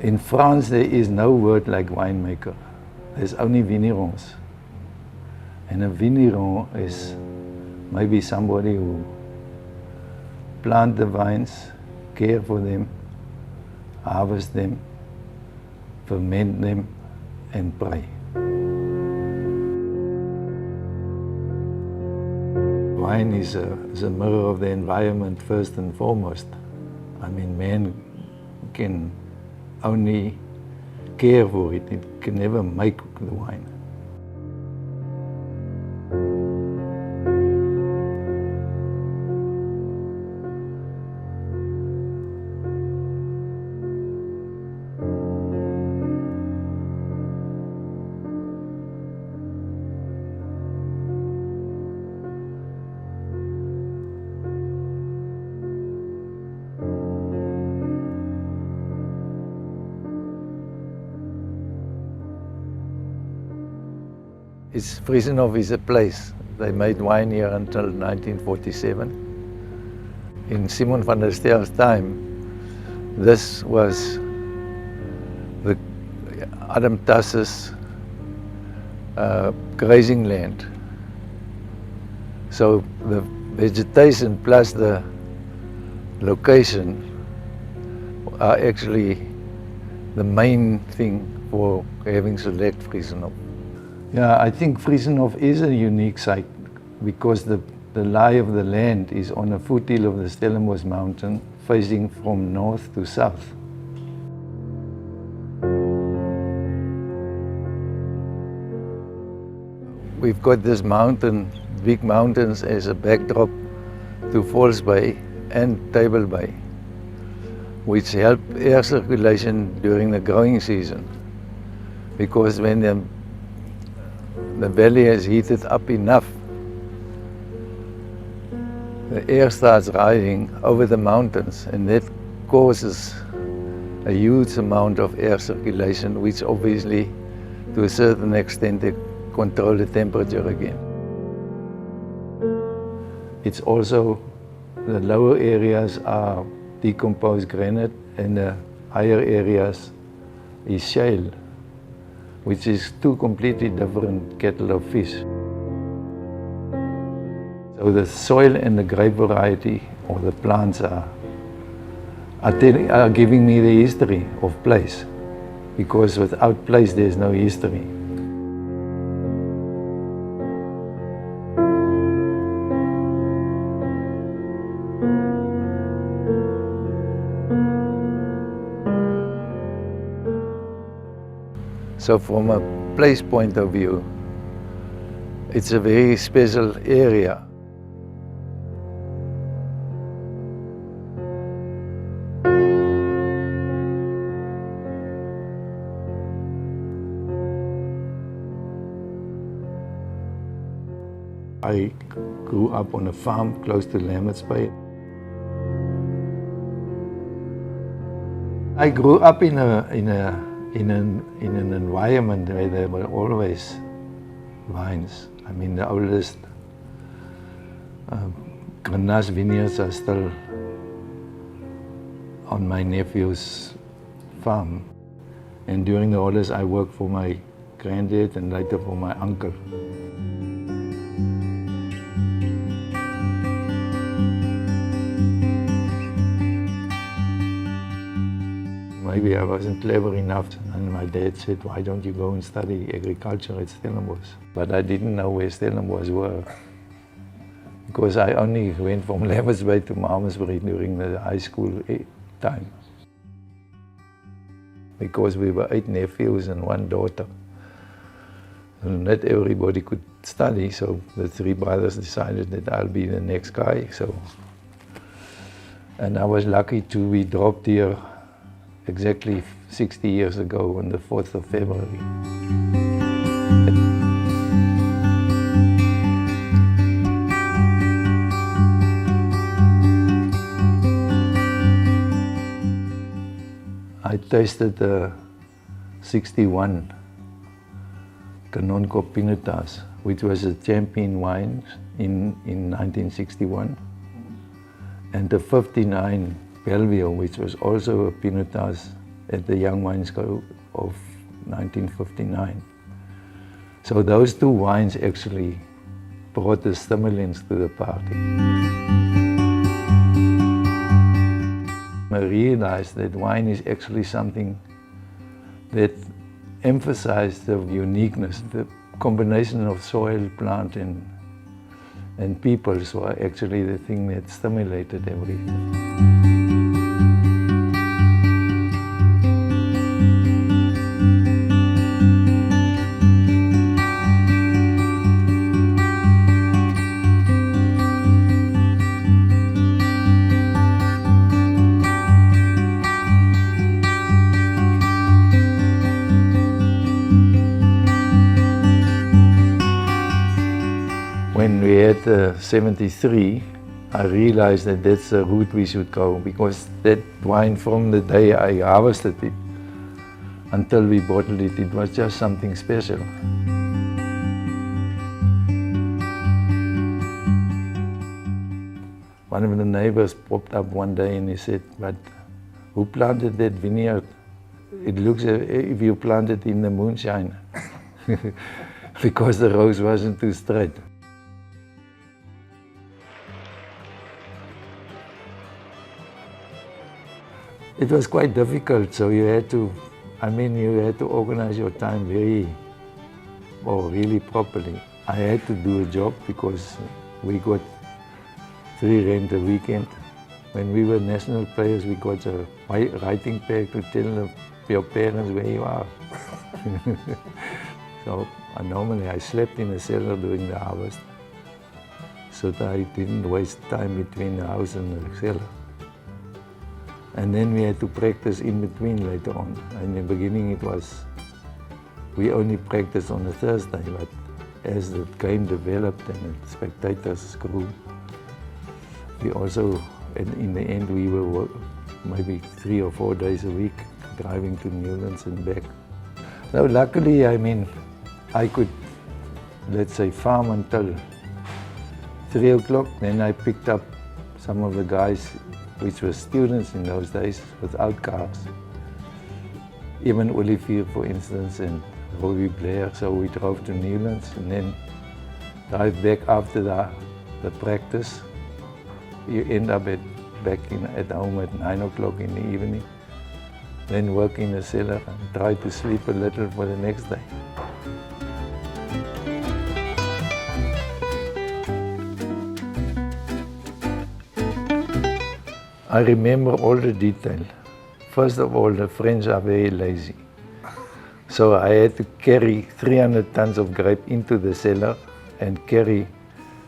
In France, there is no word like winemaker. There's only vignerons. And a vigneron is maybe somebody who plant the vines, care for them, harvest them, ferment them, and pray. Wine is a mirror of the environment first and foremost. I mean, man can only care for it. It can never make the wine. Vriesenhof is a place. They made wine here until 1947. In Simon van der Ster's time, this was the Adam Tasse's grazing land. So the vegetation plus the location are actually the main thing for having select Vriesenhof. Yeah, I think Vriesenhof is a unique site because the lie of the land is on a foothill of the Stellenbosch mountain facing from north to south. We've got this mountain, big mountains as a backdrop to False Bay and Table Bay, which help air circulation during the growing season, because when the valley has heated up enough, the air starts rising over the mountains, and that causes a huge amount of air circulation, which obviously to a certain extent they control the temperature again. It's also, the lower areas are decomposed granite and the higher areas is shale, which is two completely different kettle of fish. So the soil and the grape variety or the plants are giving me the history of place, because without place there's no history. So from a place point of view, it's a very special area. I grew up on a farm close to Lammert's Bay. I grew up in an environment where there were always vines. I mean, the oldest Grenache vineyards are still on my nephew's farm. And during the holidays, I worked for my granddad and later for my uncle. Maybe I wasn't clever enough, and my dad said, why don't you go and study agriculture at Stellenbosch? But I didn't know where Stellenbosch were, because I only went from Lammert's Bay to Malmesbury during the high school time. Because we were 8 nephews and 1 daughter. And not everybody could study, so the 3 brothers decided that I'll be the next guy. And I was lucky to be dropped here exactly 60 years ago on the 4th of February. I tasted the 61 Canon RF, which was a champion wine in 1961, and the 59 Belleville, which was also a Pinotage at the Young Wines Show of 1959. So those two wines actually brought the stimulants to the party. I realized that wine is actually something that emphasized the uniqueness. The combination of soil, plant and peoples were actually the thing that stimulated everything. When we had 73, I realized that that's the route we should go, because that wine, from the day I harvested it until we bottled it, it was just something special. One of the neighbors popped up one day and he said, "But who planted that vineyard? It looks as if you planted in the moonshine," because the rows wasn't too straight. It was quite difficult, so you had to organize your time really properly. I had to do a job because we got free rent a weekend. When we were national players, we got a writing pad to tell your parents where you are. So normally I slept in the cellar during the harvest, so that I didn't waste time between the house and the cellar. And then we had to practice in between later on. In the beginning we only practiced on a Thursday, but as the game developed and the spectators grew, we also, in the end, we were maybe 3 or 4 days a week driving to Newlands and back. Now luckily, I could, let's say, farm until 3 o'clock. Then I picked up some of the guys, which were students in those days, without cars. Even Olivier, for instance, and Robbie Blair. So we drove to Newlands and then drive back after the practice. You end up back at home at 9 o'clock in the evening. Then work in the cellar and try to sleep a little for the next day. I remember all the detail. First of all, the French are very lazy. So I had to carry 300 tons of grape into the cellar and carry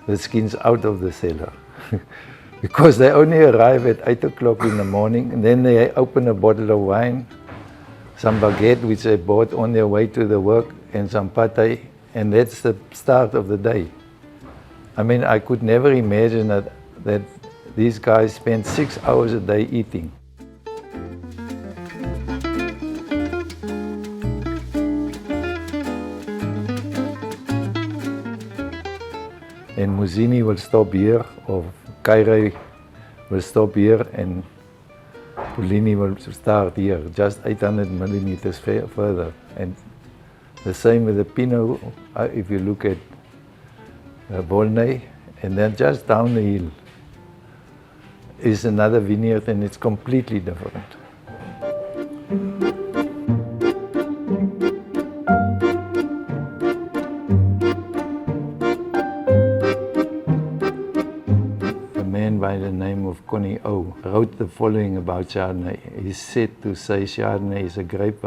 the skins out of the cellar. Because they only arrive at 8 o'clock in the morning, and then they open a bottle of wine, some baguette which they bought on their way to the work, and some pâté, and that's the start of the day. I could never imagine that these guys spend 6 hours a day eating. And Muzzini will stop here, or Caire will stop here, and Pullini will start here, just 800 millimeters further. And the same with the Pinot, if you look at Volnay, and then just down the hill is another vineyard, and it's completely different. A man by the name of Connie O wrote the following about Chardonnay. He's said to say Chardonnay is a great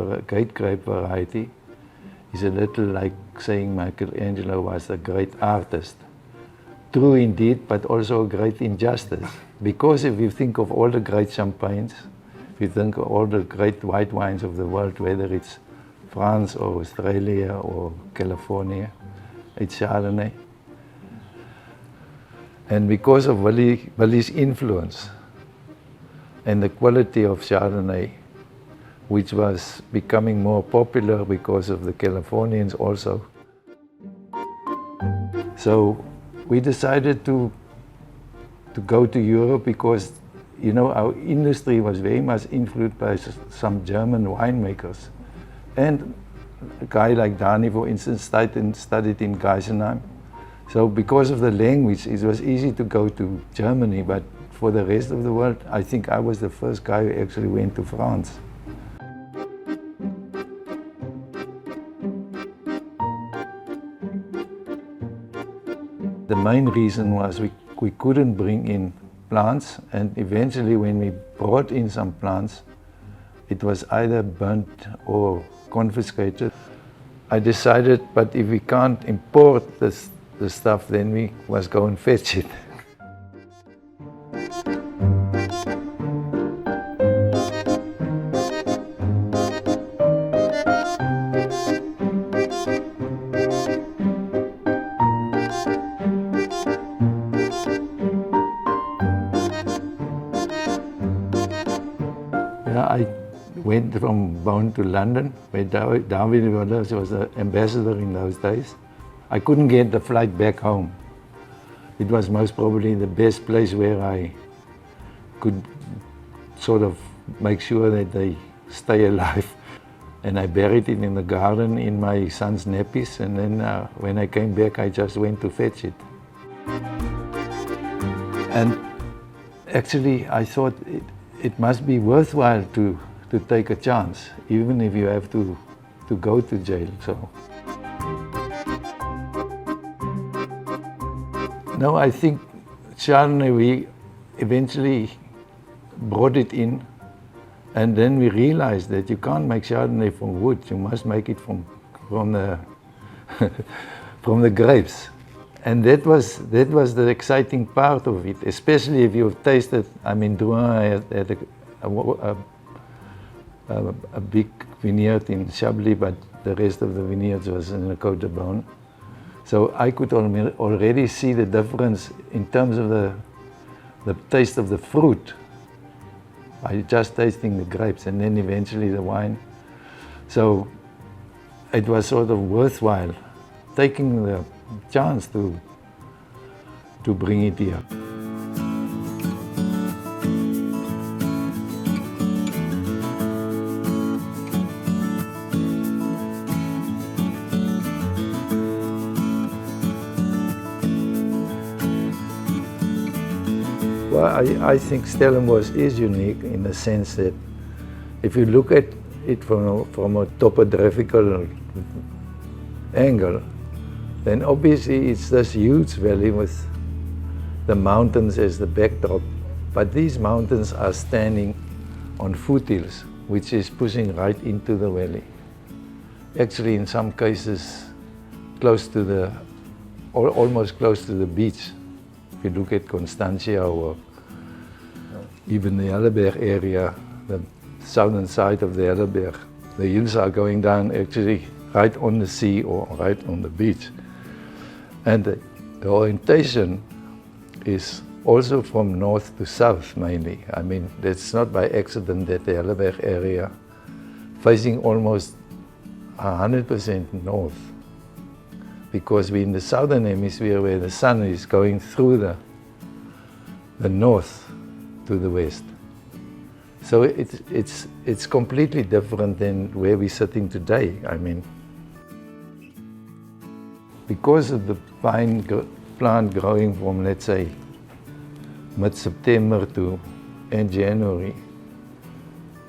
grape variety. It's a little like saying Michelangelo was a great artist. True indeed, but also a great injustice. Because if you think of all the great champagnes, if you think of all the great white wines of the world, whether it's France or Australia or California, it's Chardonnay. And because of Willie's influence and the quality of Chardonnay, which was becoming more popular because of the Californians also. So we decided to go to Europe, because you know, our industry was very much influenced by some German winemakers. And a guy like Danie, for instance, studied in Geisenheim. So because of the language, it was easy to go to Germany, but for the rest of the world, I think I was the first guy who actually went to France. The main reason was we couldn't bring in plants, and eventually when we brought in some plants, it was either burnt or confiscated. I decided, but if we can't import the stuff, then we must go and fetch it. Yeah, I went from Bonn to London, where David was the ambassador in those days. I couldn't get the flight back home. It was most probably the best place where I could sort of make sure that they stay alive. And I buried it in the garden in my son's nappies, and then when I came back, I just went to fetch it. And actually, I thought it must be worthwhile to take a chance, even if you have to go to jail. So. No, I think Chardonnay, we eventually brought it in, and then we realized that you can't make Chardonnay from wood, you must make it from the from the grapes. And that was the exciting part of it, especially if you've tasted. I mean, Drouin had a big vineyard in Chablis, but the rest of the vineyards was in the Côte de Beaune. So I could already see the difference in terms of the taste of the fruit by just tasting the grapes, and then eventually the wine. So it was sort of worthwhile taking the chance to bring it here. Well, I think Stellenbosch is unique in the sense that if you look at it from a topographical angle, then obviously it's this huge valley with the mountains as the backdrop. But these mountains are standing on foothills, which is pushing right into the valley. Actually, in some cases, close to almost close to the beach. If you look at Constantia or even the Helleberg area, the southern side of the Helleberg, the hills are going down actually right on the sea or right on the beach. And the orientation is also from north to south mainly. I mean, that's not by accident that the Helleberg area facing almost 100% north, because we're in the southern hemisphere where the sun is going through the north to the west. So it's completely different than where we're sitting today. I mean, because of the pine plant growing from, let's say, mid-September to end January,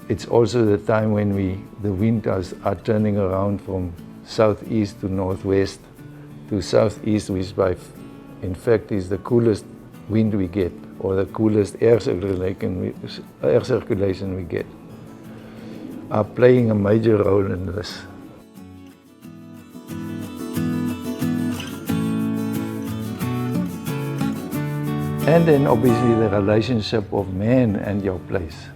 it's also the time when the winters are turning around from southeast to northwest to southeast, which in fact is the coolest wind we get, or the coolest air circulation we get, are playing a major role in this. And then obviously the relationship of man and your place.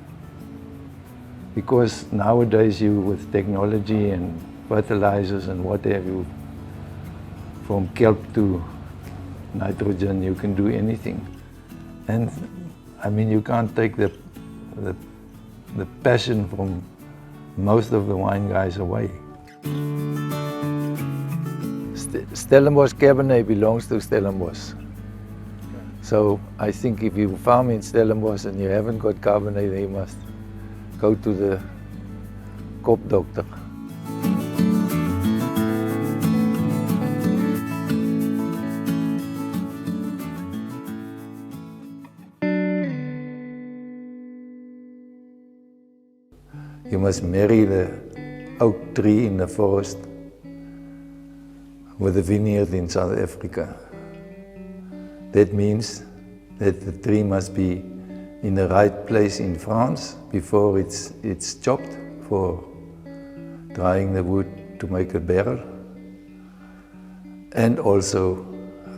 Because nowadays with technology and fertilizers and what have you, from kelp to nitrogen, you can do anything. And I mean, you can't take the passion from most of the wine guys away. Stellenbosch Cabernet belongs to Stellenbosch. So I think if you farm in Stellenbosch and you haven't got Cabernet, then you must go to the kop doctor. You must marry the oak tree in the forest with a vineyard in South Africa. That means that the tree must be in the right place in France before it's chopped for drying the wood to make a barrel. And also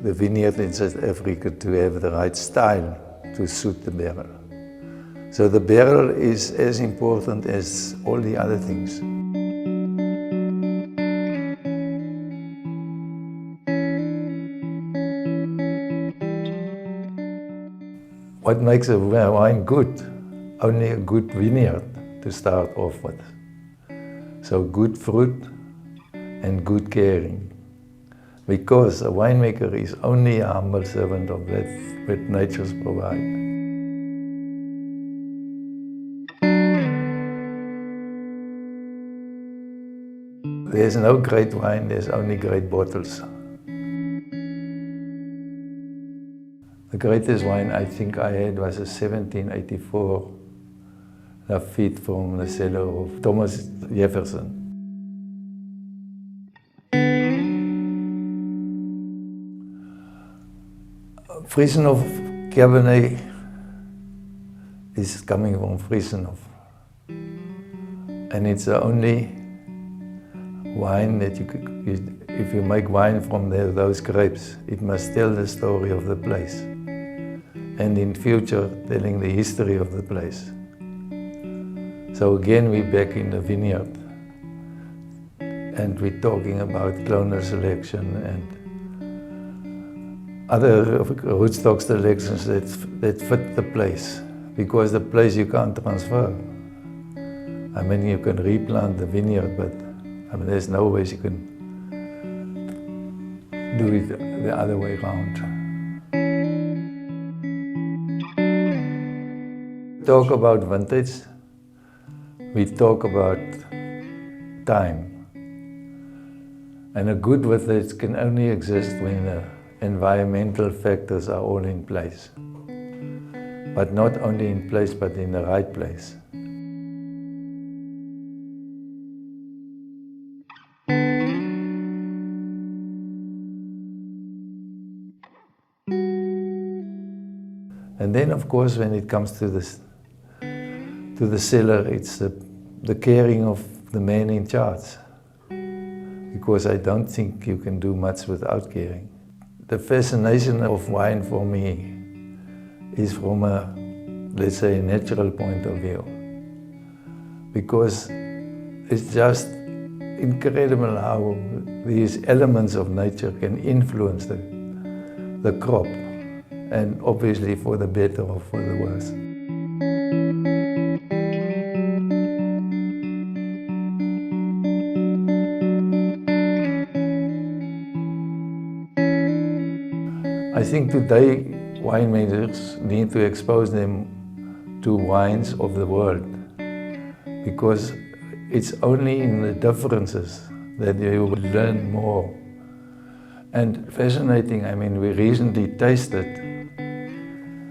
the vineyard in South Africa to have the right style to suit the barrel. So the barrel is as important as all the other things. What makes a wine good? Only a good vineyard to start off with. So good fruit and good caring. Because a winemaker is only a humble servant of that what nature's provide. There's no great wine, there's only great bottles. The greatest wine I think I had was a 1784 Lafite from the cellar of Thomas Jefferson. Vriesenhof Cabernet is coming from Vriesenhof. And it's the only wine that if you make wine from those grapes, it must tell the story of the place. And in future, telling the history of the place. So again, we're back in the vineyard. And we're talking about clonal selection and other rootstock selections that fit the place. Because the place you can't transfer. I mean, you can replant the vineyard, but I mean, there's no ways you can do it the other way around. Talk about vintage, we talk about time. And a good vintage can only exist when the environmental factors are all in place. But not only in place, but in the right place. And then, of course, when it comes to the cellar, it's the caring of the man in charge. Because I don't think you can do much without caring. The fascination of wine for me is from a, let's say, natural point of view. Because it's just incredible how these elements of nature can influence the crop. And obviously for the better or for the worse. I think today winemakers need to expose them to wines of the world, because it's only in the differences that you will learn more. And fascinating, I mean, we recently tasted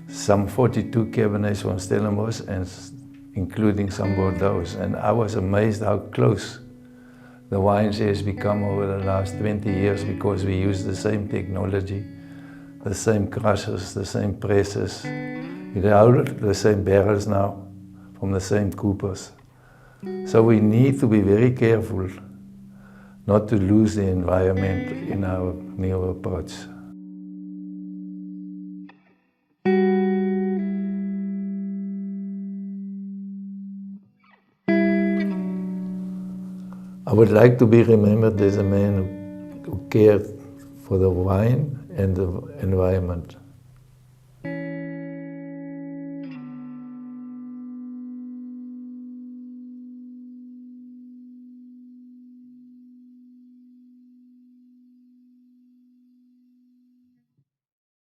some 42 Cabernets from Stellenbosch, and including some Bordeaux, and I was amazed how close the wines has become over the last 20 years, because we use the same technology, the same crushers, the same presses, the same barrels now, from the same coopers. So we need to be very careful not to lose the environment in our new approach. I would like to be remembered as a man who cared for the wine and the environment.